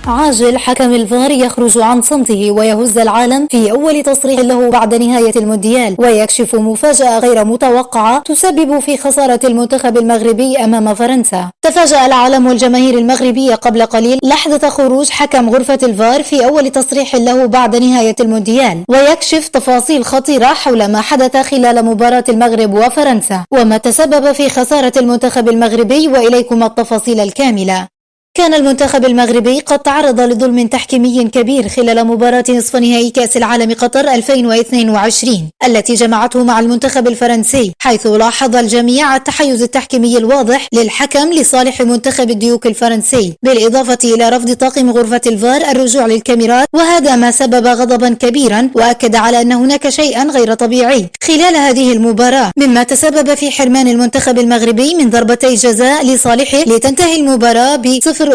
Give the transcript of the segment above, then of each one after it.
عاجل حكم الفار يخرج عن صمته ويهز العالم في أول تصريح له بعد نهاية المونديال، ويكشف مفاجأة غير متوقعة تسبب في خسارة المنتخب المغربي أمام فرنسا. تفاجأ العالم والجماهير المغربية قبل قليل لحظة خروج حكم غرفة الفار في أول تصريح له بعد نهاية المونديال، ويكشف تفاصيل خطيرة حول ما حدث خلال مباراة المغرب وفرنسا وما تسبب في خسارة المنتخب المغربي، وإليكم التفاصيل الكاملة. كان المنتخب المغربي قد تعرض لظلم تحكيمي كبير خلال مباراة نصف نهائي كأس العالم قطر 2022 التي جمعته مع المنتخب الفرنسي، حيث لاحظ الجميع التحيز التحكيمي الواضح للحكم لصالح منتخب الديوك الفرنسي، بالإضافة إلى رفض طاقم غرفة الفار الرجوع للكاميرات، وهذا ما سبب غضبا كبيرا وأكد على أن هناك شيئا غير طبيعي خلال هذه المباراة، مما تسبب في حرمان المنتخب المغربي من ضربتي جزاء لصالحه لتنتهي المباراة ب0-2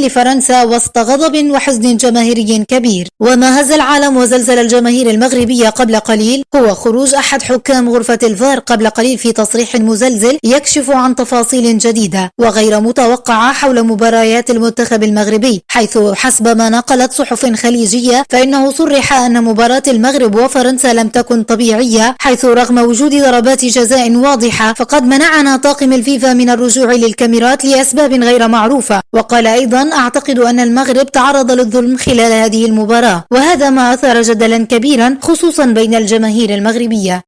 لفرنسا وسط غضب وحزن جماهيري كبير. وما هز العالم وزلزل الجماهير المغربية قبل قليل هو خروج أحد حكام غرفة الفار قبل قليل في تصريح مزلزل يكشف عن تفاصيل جديدة وغير متوقعة حول مباريات المنتخب المغربي، حيث حسب ما نقلت صحف خليجية فإنه صرح أن مباراة المغرب وفرنسا لم تكن طبيعية، حيث رغم وجود ضربات جزاء واضحة فقد منعنا طاقم الفيفا من الرجوع للكاميرات لأسباب غير معروفة. وقال أيضا: أعتقد أن المغرب تعرض للظلم خلال هذه المباراة، وهذا ما أثار جدلا كبيرا خصوصا بين الجماهير المغربية.